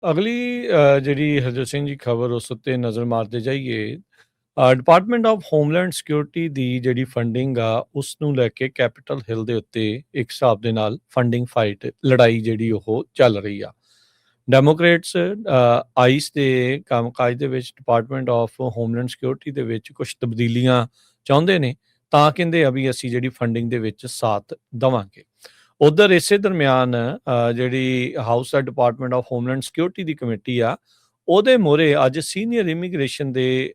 ਅਗਲੀ ਜਿਹੜੀ ਹਰਜੋਤ ਸਿੰਘ ਜੀ ਖਬਰ ਉਸ ਉੱਤੇ ਨਜ਼ਰ ਮਾਰਦੇ ਜਾਈਏ। ਡਿਪਾਰਟਮੈਂਟ ਆਫ ਹੋਮਲੈਂਡ ਸਿਕਿਉਰਿਟੀ ਦੀ ਜਿਹੜੀ ਫੰਡਿੰਗ ਆ ਉਸ ਨੂੰ ਲੈ ਕੇ ਕੈਪੀਟਲ ਹਿੱਲ ਦੇ ਉੱਤੇ ਇੱਕ ਹਿਸਾਬ ਦੇ ਨਾਲ ਫੰਡਿੰਗ ਫਾਈਟ ਲੜਾਈ ਜਿਹੜੀ ਉਹ ਚੱਲ ਰਹੀ ਆ। ਡੈਮੋਕ੍ਰੇਟਸ ਆਈਸ ਦੇ ਕੰਮਕਾਜ ਦੇ ਵਿੱਚ ਡਿਪਾਰਟਮੈਂਟ ਆਫ ਹੋਮਲੈਂਡ ਸਿਕਿਉਰਿਟੀ ਦੇ ਵਿੱਚ ਕੁਝ ਤਬਦੀਲੀਆਂ ਚਾਹੁੰਦੇ ਨੇ, ਤਾਂ ਕਹਿੰਦੇ ਆ ਵੀ ਅਸੀਂ ਜਿਹੜੀ ਫੰਡਿੰਗ ਦੇ ਵਿੱਚ ਸਾਥ ਦੇਵਾਂਗੇ। ਉਧਰ ਇਸੇ ਦਰਮਿਆਨ ਜਿਹੜੀ house the department of homeland security the committee ਆ, ਉਹਦੇ ਮੂਹਰੇ ਅੱਜ ਸੀਨੀਅਰ ਇਮੀਗ੍ਰੇਸ਼ਨ ਦੇ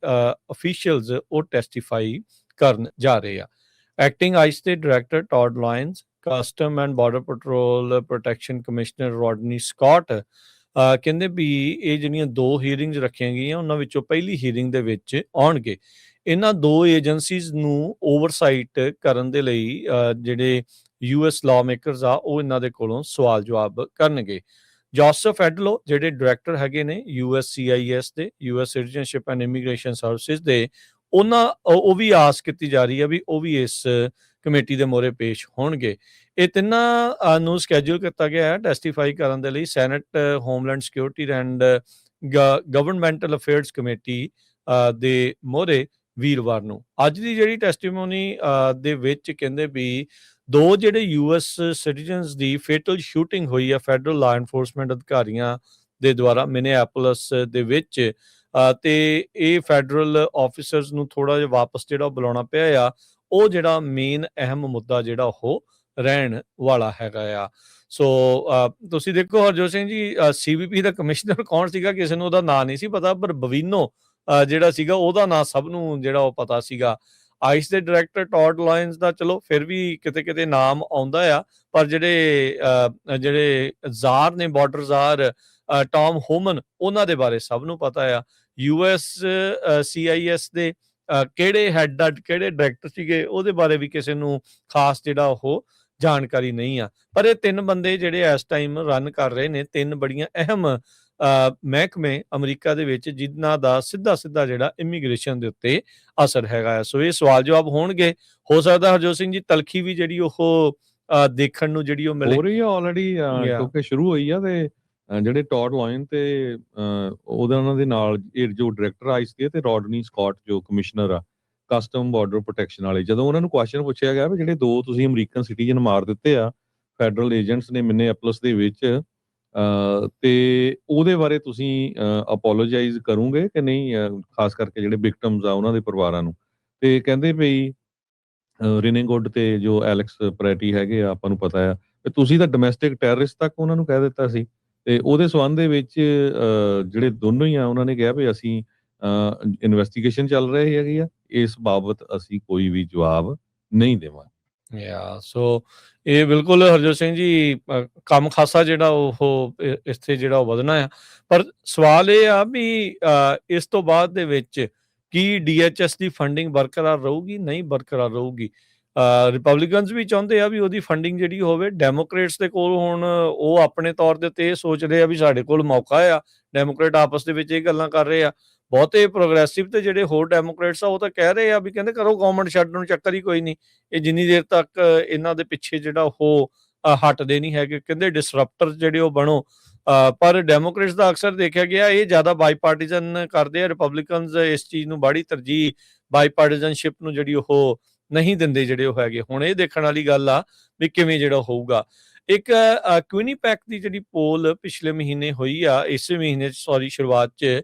ਅਫੀਸ਼ੀਅਲਸ ਉਹ ਟੈਸਟੀਫਾਈ ਕਰਨ ਜਾ ਰਹੇ ਆ। ਐਕਟਿੰਗ ਆਈਸ ਦੇ director Todd Lyons, custom and border patrol protection commissioner Rodney Scott ਕਹਿੰਦੇ ਵੀ ਇਹ ਜਿਹੜੀਆਂ ਦੋ ਹੀਅਰਿੰਗਸ ਰੱਖੀਆਂ ਗਈਆਂ ਉਹਨਾਂ ਵਿੱਚੋਂ ਪਹਿਲੀ ਹੀਅਰਿੰਗ ਦੇ ਵਿੱਚ ਆਉਣਗੇ। ਇਹਨਾਂ ਦੋ ਏਜੰਸੀਜ਼ ਨੂੰ ਓਵਰਸਾਈਟ ਕਰਨ ਦੇ ਲਈ ਜਿਹੜੇ ਯੂਐਸ ਲਾਅ ਮੇਕਰਸ ਆ ਉਹ ਇਹਨਾਂ ਦੇ ਕੋਲੋਂ ਸਵਾਲ ਜਵਾਬ ਕਰਨਗੇ। ਜੋਸਫ ਐਡਲੋ ਜਿਹੜੇ ਡਾਇਰੈਕਟਰ ਹੈਗੇ ਨੇ USCIS ਦੇ, US citizenship and immigration services ਦੇ, ਉਹ ਵੀ ਆਸ ਕੀਤੀ ਜਾ ਰਹੀ ਹੈ ਵੀ ਉਹ ਵੀ ਇਸ ਕਮੇਟੀ ਦੇ ਮੋਹਰੇ ਪੇਸ਼ ਹੋਣਗੇ। ਇਹ ਤਿੰਨਾਂ ਨੂੰ ਸਕੈਜੂਲ ਕੀਤਾ ਗਿਆ ਹੈ ਟੈਸਟੀਫਾਈ ਕਰਨ ਦੇ ਲਈ Senate Homeland Security and Governmental Affairs Committee ਦੇ ਮੋਹਰੇ ਵੀਰਵਾਰ ਨੂੰ। ਅੱਜ ਦੀ ਜਿਹੜੀ ਟੈਸਟੀਮੋਨੀ ਦੇ ਵਿੱਚ ਕਹਿੰਦੇ ਵੀ ਦੋ ਜਿਹੜੇ ਯੂਐਸ ਸਿਟੀਜ਼ਨਸ ਦੀ ਫੇਟਲ ਸ਼ੂਟਿੰਗ ਹੋਈ ਆ ਫੈਡਰਲ ਲਾਅ ਐਨਫੋਰਸਮੈਂਟ ਅਧਿਕਾਰੀਆਂ ਦੇ ਦੁਆਰਾ ਮਿਨੀਐਪੋਲਿਸ ਦੇ ਵਿੱਚ, ਤੇ ਇਹ ਫੈਡਰਲ ਆਫੀਸਰਸ ਨੂੰ ਥੋੜਾ ਜਿਹਾ ਵਾਪਸ ਜਿਹੜਾ ਬੁਲਾਉਣਾ ਪਿਆ ਆ, ਉਹ ਜਿਹੜਾ ਮੇਨ ਅਹਿਮ ਮੁੱਦਾ ਜਿਹੜਾ ਉਹ ਰਹਿਣ ਵਾਲਾ ਹੈਗਾ ਆ। ਸੋ ਤੁਸੀਂ ਦੇਖੋ ਹਰਜੋਤ ਸਿੰਘ ਜੀ, CBP ਦਾ ਕਮਿਸ਼ਨਰ ਕੌਣ ਸੀਗਾ ਕਿਸੇ ਨੂੰ ਉਹਦਾ ਨਾਂ ਨਹੀਂ ਸੀ ਪਤਾ, ਪਰ ਬਵੀਨੋ ਜਿਹੜਾ ਸੀਗਾ ਉਹਦਾ ਨਾਂ ਸਭ ਨੂੰ ਜਿਹੜਾ ਉਹ ਪਤਾ ਸੀਗਾ। ਆਈਸ ਦੇ ਡਾਇਰੈਕਟਰ ਟੌਡ ਲਾਇਨਸ ਦਾ ਚਲੋ ਫਿਰ ਵੀ ਕਿਤੇ ਕਿਤੇ ਨਾਮ ਆਉਂਦਾ ਆ, ਪਰ ਜਿਹੜੇ ਜ਼ਾਰ ਨੇ, ਬਾਰਡਰ ਜ਼ਾਰ ਟੌਮ ਹੋਮਨ, ਉਹਨਾਂ ਦੇ ਬਾਰੇ ਸਭ ਨੂੰ ਪਤਾ ਆ। USCIS ਦੇ ਕਿਹੜੇ ਹੈੱਡ ਕਿਹੜੇ ਡਾਇਰੈਕਟਰ ਸੀਗੇ ਉਹਦੇ ਬਾਰੇ ਵੀ ਕਿਸੇ ਨੂੰ ਖਾਸ ਜਿਹੜਾ ਉਹ ਜਾਣਕਾਰੀ ਨਹੀਂ ਆ। ਪਰ ਇਹ ਤਿੰਨ ਬੰਦੇ ਜਿਹੜੇ ਇਸ ਟਾਈਮ ਰਨ ਕਰ ਰਹੇ ਨੇ ਤਿੰਨ ਬੜੀਆਂ ਅਹਿਮ ਮਹਿਕਮੇ ਅਮਰੀਕਾ ਦੇ ਵਿੱਚ, ਜਿਨ੍ਹਾਂ ਦਾ ਸਿੱਧਾ ਜਿਹੜਾ ਇਮੀਗ੍ਰੇਸ਼ਨ ਦੇ ਉੱਤੇ ਅਸਰ ਹੈਗਾ ਆ। ਸੋ ਇਹ ਸਵਾਲ ਜਵਾਬ ਹੋਣਗੇ। ਹੋ ਸਕਦਾ ਹਰਜੋਤ ਸਿੰਘ ਜੀ ਤਲਖੀ ਵੀ ਜਿਹੜੀ ਉਹ ਦੇਖਣ ਨੂੰ ਜਿਹੜੀ ਉਹ ਮਿਲੇ ਹੋ ਰਹੀ ਆ ਆਲਰੇਡੀ, ਕਿਉਂਕਿ ਸ਼ੁਰੂ ਹੋਈ ਆ। ਤੇ ਜਿਹੜੇ ਟੌਡ ਲਾਇਨ ਤੇ ਉਹਨਾਂ ਦੇ ਨਾਲ ਜੋ ਡਾਇਰੈਕਟਰ ਆਈਸ ਦੇ ਤੇ ਰੋਡਨੀ ਸਕਾਟ ਜੋ ਕਮਿਸ਼ਨਰ ਆ ਕਸਟਮ ਬਾਰਡਰ ਪ੍ਰੋਟੈਕਸ਼ਨ ਵਾਲੇ, ਜਦੋਂ ਉਹਨਾਂ ਨੂੰ ਕੁਐਸਚਨ ਪੁੱਛਿਆ ਗਿਆ ਵੀ ਜਿਹੜੇ ਦੋ ਤੁਸੀਂ ਅਮਰੀਕਨ ਸਿਟੀਜ਼ਨ ਮਾਰ ਦਿੱਤੇ ਆ ਫੈਡਰਲ ਏਜੰਟਸ ਨੇ ਮਿਨੀਐਪੋਲਿਸ ਦੇ ਵਿੱਚ, ਤੇ ਉਹਦੇ ਬਾਰੇ ਤੁਸੀਂ ਅਪੋਲੋਜਾਈਜ਼ ਕਰੋਗੇ ਕਿ ਨਹੀਂ, ਖਾਸ ਕਰਕੇ ਜਿਹੜੇ ਵਿਕਟਮਸ ਆ ਉਹਨਾਂ ਦੇ ਪਰਿਵਾਰਾਂ ਨੂੰ। ਤੇ ਕਹਿੰਦੇ ਵੀ ਰਿਨੇ ਗੁੱਡ ਤੇ ਜੋ ਐਲੈਕਸ ਪ੍ਰੈਟੀ ਹੈਗੇ ਆ, ਆਪਾਂ ਨੂੰ ਪਤਾ ਆ ਕਿ ਤੁਸੀਂ ਤਾਂ ਡੋਮੈਸਟਿਕ ਟੈਰਰਿਸਟ ਤੱਕ ਉਹਨਾਂ ਨੂੰ ਕਹਿ ਦਿੱਤਾ ਸੀ। ਤੇ ਉਹਦੇ ਸੰਬੰਧ ਦੇ ਵਿੱਚ ਜਿਹੜੇ ਦੋਨੋਂ ਹੀ ਆ ਉਹਨਾਂ ਨੇ ਕਿਹਾ ਵੀ ਅਸੀਂ ਇਨਵੈਸਟੀਗੇਸ਼ਨ ਚੱਲ ਰਹੀ ਹੈਗੀ ਆ, ਇਸ ਬਾਬਤ ਅਸੀਂ ਕੋਈ ਵੀ ਜਵਾਬ ਨਹੀਂ ਦੇਵਾਂਗੇ। ਸੋ ਇਹ ਬਿਲਕੁਲ ਹਰਜੋਤ ਸਿੰਘ ਜੀ ਕੰਮ ਖਾਸਾ ਜਿਹੜਾ ਉਹ ਇੱਥੇ ਜਿਹੜਾ ਉਹ ਵਧਣਾ ਆ। ਪਰ ਸਵਾਲ ਇਹ ਆ ਵੀ ਇਸ ਤੋਂ ਬਾਅਦ ਦੇ ਵਿੱਚ ਕੀ DHS ਦੀ ਫੰਡਿੰਗ ਬਰਕਰਾਰ ਰਹੂਗੀ, ਨਹੀਂ ਬਰਕਰਾਰ ਰਹੂਗੀ। ਰਿਪਬਲਿਕਨਸ ਵੀ ਚਾਹੁੰਦੇ ਆ ਵੀ ਉਹਦੀ ਫੰਡਿੰਗ ਜਿਹੜੀ ਹੋਵੇ। ਡੈਮੋਕ੍ਰੇਟਸ ਦੇ ਕੋਲ ਹੁਣ ਉਹ ਆਪਣੇ ਤੌਰ ਦੇ ਉੱਤੇ ਇਹ ਸੋਚ ਰਹੇ ਆ ਵੀ ਸਾਡੇ ਕੋਲ ਮੌਕਾ ਆ। ਡੈਮੋਕ੍ਰੇਟ ਆਪਸ ਦੇ ਵਿੱਚ ਇਹ ਗੱਲਾਂ ਕਰ ਰਹੇ ਆ। ਬਹੁਤੇ ਪ੍ਰੋਗਰੈਸਿਵ ਤੇ ਜਿਹੜੇ ਹੋਰ ਡੈਮੋਕ੍ਰੇਟਸ ਆ ਉਹ ਤਾਂ ਕਹਿ ਰਹੇ ਆ ਵੀ ਕਹਿੰਦੇ ਕਰੋ ਗਵਰਨਮੈਂਟ ਛੱਡਣ ਨੂੰ ਚੱਕਰ ਹੀ ਕੋਈ ਨਹੀਂ, ਇਹ ਜਿੰਨੀ ਦੇਰ ਤੱਕ ਇਹਨਾਂ ਦੇ ਪਿੱਛੇ ਜਿਹੜਾ ਉਹ ਹਟਦੇ ਨਹੀਂ ਹੈਗੇ, ਕਹਿੰਦੇ ਡਿਸਰਪਟਰ ਜਿਹੜੇ ਉਹ ਬਣੋ। ਪਰ ਡੈਮੋਕ੍ਰੇਟਸ ਦਾ ਅਕਸਰ ਦੇਖਿਆ ਗਿਆ ਇਹ ਜ਼ਿਆਦਾ ਬਾਈਪਾਰਟੀਜ਼ਨ ਕਰਦੇ ਆ। ਰਿਪਬਲਿਕਨਸ ਇਸ ਚੀਜ਼ ਨੂੰ ਬੜੀ ਤਰਜੀਹ ਬਾਈਪਾਰਟੀਜ਼ਨਸ਼ਿਪ ਨੂੰ ਜਿਹੜੀ ਉਹ ਨਹੀਂ ਦਿੰਦੇ ਜਿਹੜੇ ਉਹ ਹੈਗੇ। ਹੁਣ ਇਹ ਦੇਖਣ ਵਾਲੀ ਗੱਲ ਆ ਵੀ ਕਿਵੇਂ ਜਿਹੜਾ ਹੋਊਗਾ। ਇੱਕ ਕੁਇਨੀਪੈਕ ਦੀ ਜਿਹੜੀ ਪੋਲ ਪਿਛਲੇ ਮਹੀਨੇ ਹੋਈ ਆ, ਇਸੇ ਮਹੀਨੇ ਸ਼ੁਰੂਆਤ 'ਚ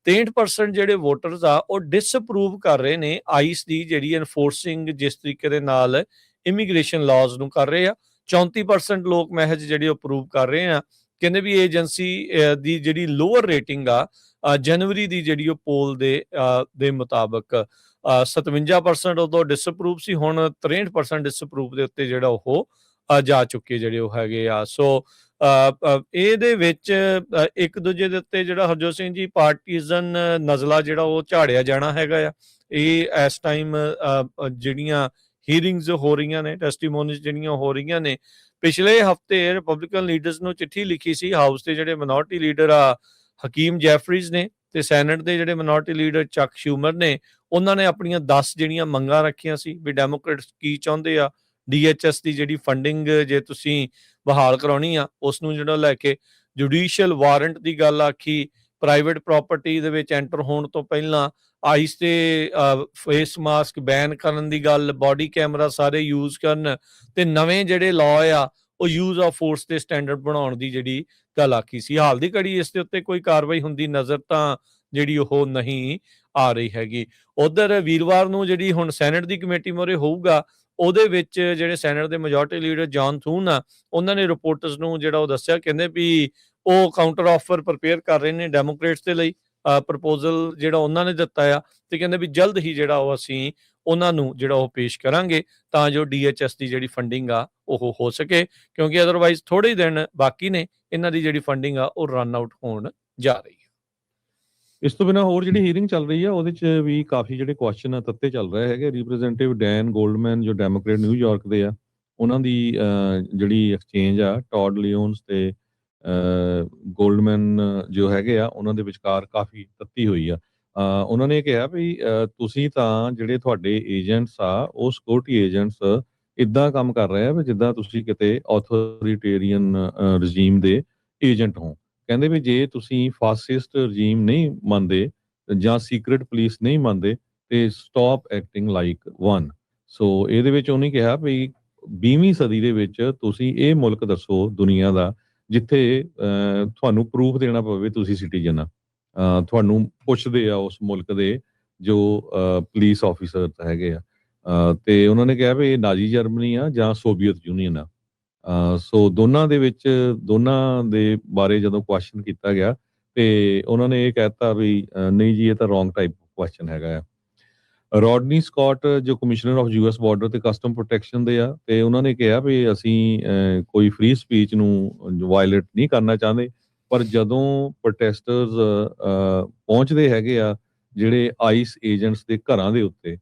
63% ਜਿਹੜੇ ਵੋਟਰਸ ਆ ਉਹ ਡਿਸਅਪਰੂਵ ਕਰ ਰਹੇ ਨੇ ਆਈਸ ਦੀ ਜਿਹੜੀ ਐਨਫੋਰਸਿੰਗ ਜਿਸ ਤਰੀਕੇ ਦੇ ਨਾਲ ਇਮੀਗ੍ਰੇਸ਼ਨ ਲਾਜ਼ ਨੂੰ ਕਰ ਰਹੇ ਆ। 34% ਲੋਕ ਮਹਿਜ ਜਿਹੜੇ ਉਹ ਅਪਰੂਵ ਕਰ ਰਹੇ ਆ। ਕਹਿੰਦੇ ਵੀ ਏਜੰਸੀ ਦੀ ਜਿਹੜੀ ਲੋਅਰ ਰੇਟਿੰਗ ਆ ਜਨਵਰੀ ਦੀ ਜਿਹੜੀ ਉਹ ਪੋਲ ਦੇ ਮੁਤਾਬਕ 57% ਉਦੋਂ ਡਿਸਅਪਰੂਵ ਸੀ, ਹੁਣ 63% ਡਿਸਅਪਰੂਵ ਦੇ ਉੱਤੇ ਜਿਹੜਾ ਉਹ ਜਾ ਚੁੱਕੇ ਜਿਹੜੇ ਉਹ ਹੈਗੇ ਆ। ਸੋ ਇਹਦੇ ਵਿੱਚ ਇੱਕ ਦੂਜੇ ਦੇ ਉੱਤੇ ਜਿਹੜਾ ਹਰਜੋਤ ਸਿੰਘ ਜੀ ਪਾਰਟੀਜ਼ਨ ਨਜ਼ਲਾ ਜਿਹੜਾ ਉਹ ਝਾੜਿਆ ਜਾਣਾ ਹੈਗਾ ਆ। ਇਹ ਇਸ ਟਾਈਮ ਜਿਹੜੀਆਂ ਹੀਅਰਿੰਗਸ ਹੋ ਰਹੀਆਂ ਨੇ, ਟੈਸਟੀਮੋਨੀਜ਼ ਜਿਹੜੀਆਂ ਹੋ ਰਹੀਆਂ ਨੇ, ਪਿਛਲੇ ਹਫ਼ਤੇ ਰਿਪਬਲਿਕਨ ਲੀਡਰਸ ਨੂੰ ਚਿੱਠੀ ਲਿਖੀ ਸੀ। ਹਾਊਸ ਦੇ ਜਿਹੜੇ ਮਿਨੋਰਟੀ ਲੀਡਰ ਆ ਹਕੀਮ ਜੈਫਰੀਜ਼ ਨੇ ਤੇ ਸੈਨੇਟ ਦੇ ਜਿਹੜੇ ਮਿਨੋਰਟੀ ਲੀਡਰ ਚੱਕ ਸ਼ੂਮਰ ਨੇ, ਉਹਨਾਂ ਨੇ ਆਪਣੀਆਂ 10 ਜਿਹੜੀਆਂ ਮੰਗਾਂ ਰੱਖੀਆਂ ਸੀ ਵੀ ਡੈਮੋਕ੍ਰੇਟਸ ਕੀ ਚਾਹੁੰਦੇ ਆ। DHS ਦੀ ਜਿਹੜੀ ਫੰਡਿੰਗ ਜੇ ਤੁਸੀਂ ਬਹਾਲ ਕਰਾਉਣੀ ਆ ਉਸ ਨੂੰ ਜਿਹੜਾ ਲੈ ਕੇ ਜੁਡੀਸ਼ੀਅਲ ਵਾਰੰਟ ਦੀ ਗੱਲ ਆਖੀ, ਪ੍ਰਾਈਵੇਟ ਪ੍ਰਾਪਰਟੀ ਦੇ ਵਿੱਚ ਐਂਟਰ ਹੋਣ ਤੋਂ ਪਹਿਲਾਂ ਆਈਸ ਤੇ ਫੇਸ ਮਾਸਕ ਬੈਨ ਕਰਨ ਦੀ ਗੱਲ, ਬਾਡੀ ਕੈਮਰਾ ਸਾਰੇ ਯੂਜ਼ ਕਰਨ, ਤੇ ਨਵੇਂ ਜਿਹੜੇ ਲਾਅ ਆ ਉਹ ਯੂਜ਼ ਆਫ ਫੋਰਸ ਦੇ ਸਟੈਂਡਰਡ ਬਣਾਉਣ ਦੀ ਜਿਹੜੀ ਗੱਲ ਆਖੀ ਸੀ। ਹਾਲ ਦੀ ਘੜੀ ਇਸ ਦੇ ਉੱਤੇ ਕੋਈ ਕਾਰਵਾਈ ਹੁੰਦੀ ਨਜ਼ਰ ਤਾਂ ਜਿਹੜੀ ਉਹ ਨਹੀਂ ਆ ਰਹੀ ਹੈਗੀ। ਉਧਰ ਵੀਰਵਾਰ ਨੂੰ ਜਿਹੜੀ ਹੁਣ ਸੈਨੇਟ ਦੀ ਕਮੇਟੀ ਮੋਰੇ ਹੋਊਗਾ, ਉਹਦੇ ਵਿੱਚ ਜਿਹੜੇ ਸੈਨੇਟ ਦੇ ਮੈਜੋਰਟੀ ਲੀਡਰ ਜੌਨ ਥੂਨ ਆ, ਉਹਨਾਂ ਨੇ ਰਿਪੋਰਟਰਸ ਨੂੰ ਜਿਹੜਾ ਉਹ ਦੱਸਿਆ, ਕਹਿੰਦੇ ਵੀ ਉਹ ਕਾਊਂਟਰ ਆਫਰ ਪ੍ਰਿਪੇਅਰ ਕਰ ਰਹੇ ਨੇ ਡੈਮੋਕ੍ਰੇਟਸ ਦੇ ਲਈ, ਪ੍ਰਪੋਜ਼ਲ ਜਿਹੜਾ ਉਹਨਾਂ ਨੇ ਦਿੱਤਾ ਆ, ਤੇ ਕਹਿੰਦੇ ਵੀ ਜਲਦ ਹੀ ਜਿਹੜਾ ਉਹ ਅਸੀਂ ਉਹਨਾਂ ਨੂੰ ਜਿਹੜਾ ਉਹ ਪੇਸ਼ ਕਰਾਂਗੇ ਤਾਂ ਜੋ DHS ਦੀ ਜਿਹੜੀ ਫੰਡਿੰਗ ਆ ਉਹ ਹੋ ਸਕੇ, ਕਿਉਂਕਿ ਅਦਰਵਾਈਜ਼ ਥੋੜੇ ਹੀ ਦਿਨ ਬਾਕੀ ਨੇ, ਇਹਨਾਂ ਦੀ ਜਿਹੜੀ ਫੰਡਿੰਗ ਆ ਉਹ ਰਨ ਆਊਟ ਹੋਣ ਜਾ ਰਹੀ ਹੈ। ਇਸ ਤੋਂ ਬਿਨਾਂ ਹੋਰ ਜਿਹੜੀ ਹੀਅਰਿੰਗ ਚੱਲ ਰਹੀ ਆ ਉਹਦੇ 'ਚ ਵੀ ਕਾਫੀ ਜਿਹੜੇ ਕੁਐਸਚਨ ਆ ਤੱਤੇ ਚੱਲ ਰਹੇ ਹੈਗੇ। ਰਿਪਰੈਜ਼ੈਂਟੇਟਿਵ ਡੈਨ ਗੋਲਡਮੈਨ ਜੋ ਡੈਮੋਕ੍ਰੇਟ ਨਿਊਯਾਰਕ ਦੇ ਆ, ਉਹਨਾਂ ਦੀ ਜਿਹੜੀ ਐਕਸਚੇਂਜ ਆ ਟੌਡ ਲਿਓਨਸ ਤੇ ਗੋਲਡਮੈਨ ਜੋ ਹੈਗੇ ਆ, ਉਹਨਾਂ ਦੇ ਵਿਚਕਾਰ ਕਾਫੀ ਤੱਤੀ ਹੋਈ ਆ। ਉਹਨਾਂ ਨੇ ਕਿਹਾ ਵੀ ਤੁਸੀਂ ਤਾਂ ਜਿਹੜੇ ਤੁਹਾਡੇ ਏਜੰਟਸ ਆ ਉਹ ਸਿਕਿਉਰਿਟੀ ਏਜੰਟਸ ਇੱਦਾਂ ਕੰਮ ਕਰ ਰਹੇ ਆ ਵੀ ਜਿੱਦਾਂ ਤੁਸੀਂ ਕਿਤੇ ਆਥੋਰੀਟੇਰੀਅਨ ਰਜੀਮ ਦੇ ਏਜੰਟ ਹੋ। ਕਹਿੰਦੇ ਵੀ ਜੇ ਤੁਸੀਂ ਫਾਸਿਸਟ ਰਜੀਮ ਨਹੀਂ ਮੰਨਦੇ ਜਾਂ ਸੀਕ੍ਰੇਟ ਪੁਲਿਸ ਨਹੀਂ ਮੰਨਦੇ ਤੇ ਸਟਾਪ ਐਕਟਿੰਗ ਲਾਈਕ ਵਨ। ਸੋ ਇਹਦੇ ਵਿੱਚ ਉਹਨੇ ਕਿਹਾ ਵੀ 20ਵੀਂ ਸਦੀ ਦੇ ਵਿੱਚ ਤੁਸੀਂ ਇਹ ਮੁਲਕ ਦੱਸੋ ਦੁਨੀਆ ਦਾ ਜਿੱਥੇ ਤੁਹਾਨੂੰ ਪ੍ਰੂਫ ਦੇਣਾ ਪਵੇ ਤੁਸੀਂ ਸਿਟੀਜ਼ਨ ਆ। ਤੁਹਾਨੂੰ ਪੁੱਛਦੇ ਆ ਉਸ ਮੁਲਕ ਦੇ ਜੋ ਪੁਲਿਸ ਆਫੀਸਰ ਹੈਗੇ ਆ। ਤੇ ਉਹਨਾਂ ਨੇ ਕਿਹਾ ਵੀ ਇਹ ਨਾਜ਼ੀ ਜਰਮਨੀ ਆ ਜਾਂ ਸੋਵੀਅਤ ਯੂਨੀਅਨ ਆ। ਸੋ ਦੋਨਾਂ ਦੇ ਬਾਰੇ ਜਦੋਂ ਕੁਐਸਚਨ ਕੀਤਾ ਗਿਆ ਤੇ ਉਹਨਾਂ ਨੇ ਇਹ ਕਹਿਤਾ ਵੀ ਨਹੀਂ ਜੀ, ਇਹ ਤਾਂ ਰੋਂਗ ਟਾਈਪ ਕੁਐਸਚਨ ਹੈਗਾ ਆ। ਰੋਡਨੀ ਸਕਾਟ ਜੋ ਕਮਿਸ਼ਨਰ ਆਫ US ਬਾਰਡਰ ਤੇ ਕਸਟਮ ਪ੍ਰੋਟੈਕਸ਼ਨ ਦੇ ਆ, ਤੇ ਉਹਨਾਂ ਨੇ ਕਿਹਾ ਵੀ ਅਸੀਂ ਕੋਈ ਫ੍ਰੀ ਸਪੀਚ ਨੂੰ ਵਾਇਲੇਟ ਨਹੀਂ ਕਰਨਾ ਚਾਹੁੰਦੇ, ਪਰ ਜਦੋਂ ਪ੍ਰੋਟੈਸਟਰਸ ਪਹੁੰਚਦੇ ਹੈਗੇ ਆ ਜਿਹੜੇ ਆਈਸ ਏਜੰਟਸ ਦੇ ਘਰਾਂ ਦੇ ਉੱਤੇ,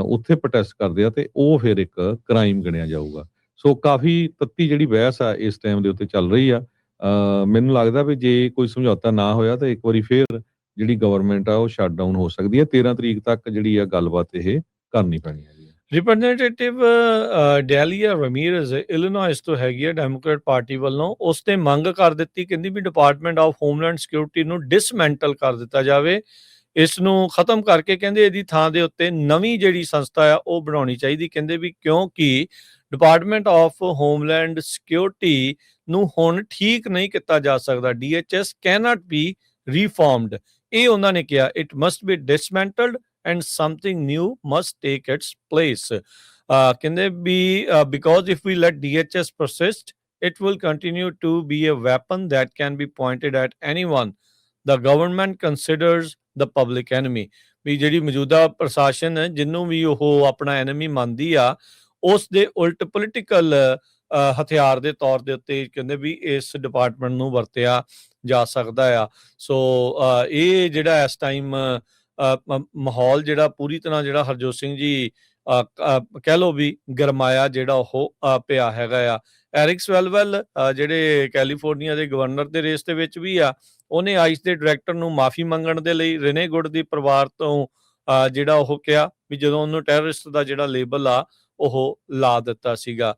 ਉੱਥੇ ਪ੍ਰੋਟੈਸਟ ਕਰਦੇ ਆ ਤੇ ਉਹ ਫਿਰ ਇੱਕ ਕ੍ਰਾਈਮ ਗਿਣਿਆ ਜਾਊਗਾ। ਸੋ ਕਾਫੀ ਤੱਤੀ ਜਿਹੜੀ ਬਹਿਸ ਆ ਇਸ ਟਾਈਮ ਦੇ ਉੱਤੇ ਚੱਲ ਰਹੀ ਆ। ਮੈਨੂੰ ਲੱਗਦਾ ਵੀ ਜੇ ਕੋਈ ਸਮਝੌਤਾ ਨਾ ਹੋਇਆ ਤਾਂ ਇੱਕ ਵਾਰੀ ਫਿਰ ਜਿਹੜੀ ਗਵਰਨਮੈਂਟ ਆ ਉਹ ਸ਼ਟ ਡਾਊਨ ਹੋ ਸਕਦੀ ਹੈ। 13 ਤਰੀਕ ਤੱਕ ਜਿਹੜੀ ਆ ਗੱਲਬਾਤ ਇਹ ਕਰਨੀ ਪੈਣੀ ਹੈ। ਰਿਪਰੈਜ਼ੈਂਟੇਟਿਵ ਡੈਲੀਆ ਰਮੀਰਜ਼ ਇਲੀਨੋਇਸ ਤੋਂ ਹੈਗੀ ਆ ਡੈਮੋਕ੍ਰੇਟ ਪਾਰਟੀ ਵੱਲੋਂ, ਉਸ ਤੇ ਮੰਗ ਕਰ ਦਿੱਤੀ, ਕਹਿੰਦੀ ਵੀ ਡਿਪਾਰਟਮੈਂਟ ਆਫ ਹੋਮਲੈਂਡ ਸਿਕਿਉਰਿਟੀ ਨੂੰ ਡਿਸਮੈਂਟਲ ਕਰ ਦਿੱਤਾ ਜਾਵੇ, ਇਸ ਨੂੰ ਖਤਮ ਕਰਕੇ ਕਹਿੰਦੇ ਇਹਦੀ ਥਾਂ ਦੇ ਉੱਤੇ ਨਵੀਂ ਜਿਹੜੀ ਸੰਸਥਾ ਆ ਉਹ ਬਣਾਉਣੀ ਚਾਹੀਦੀ। ਕਹਿੰਦੇ ਵੀ ਕਿਉਂਕਿ ਡਿਪਾਰਟਮੈਂਟ ਆਫ ਹੋਮਲੈਂਡ ਸਿਕਿਉਰਿਟੀ ਨੂੰ ਹੁਣ ਠੀਕ ਨਹੀਂ ਕੀਤਾ ਜਾ ਸਕਦਾ, DHS ਕੈਨਟ ਬੀ ਰੀਫਾਰਮਡ। ਇਹ ਉਹਨਾਂ ਨੇ ਕਿਹਾ it must be dismantled and something new must take its place. ਕਹਿੰਦੇ ਵੀ because if we let DHS persist, it will continue to be a weapon that can be pointed at anyone the government considers the public enemy. ਵੀ ਜਿਹੜੀ ਮੌਜੂਦਾ ਪ੍ਰਸ਼ਾਸਨ ਹੈ ਜਿਹਨੂੰ ਵੀ ਉਹ ਆਪਣਾ enemy ਮੰਨਦੀ ਆ, ਉਸ ਦੇ ਉਲਟ ਪੋਲੀਟੀਕਲ ਹਥਿਆਰ ਦੇ ਤੌਰ ਦੇ ਉੱਤੇ ਕਹਿੰਦੇ ਵੀ ਇਸ ਡਿਪਾਰਟਮੈਂਟ ਨੂੰ ਵਰਤਿਆ ਜਾ ਸਕਦਾ ਆ। ਸੋ ਇਹ ਜਿਹੜਾ ਇਸ ਟਾਈਮ ਮਾਹੌਲ ਜਿਹੜਾ ਪੂਰੀ ਤਰ੍ਹਾਂ ਜਿਹੜਾ ਹਰਜੋਤ ਸਿੰਘ ਜੀ ਕਹਿ ਲਓ ਵੀ ਗਰਮਾਇਆ ਜਿਹੜਾ ਉਹ ਪਿਆ ਹੈਗਾ ਆ। ਐਰਿਕ ਸਵੈਲਵੈਲ ਜਿਹੜੇ ਕੈਲੀਫੋਰਨੀਆ ਦੇ ਗਵਰਨਰ ਦੇ ਰੇਸ ਦੇ ਵਿੱਚ ਵੀ ਆ, ਉਹਨੇ ਆਈਸ ਦੇ ਡਾਇਰੈਕਟਰ ਨੂੰ ਮਾਫੀ ਮੰਗਣ ਦੇ ਲਈ ਰਿਨੇ ਗੁੱਡ ਦੀ ਪਰਿਵਾਰ ਤੋਂ ਜਿਹੜਾ ਉਹ ਕਿਹਾ ਵੀ ਜਦੋਂ ਉਹਨੂੰ ਟੈਰਰਿਸਟ ਦਾ ਜਿਹੜਾ ਲੇਬਲ ਆ ਉਹ ਲਾ ਦਿੱਤਾ ਸੀਗਾ।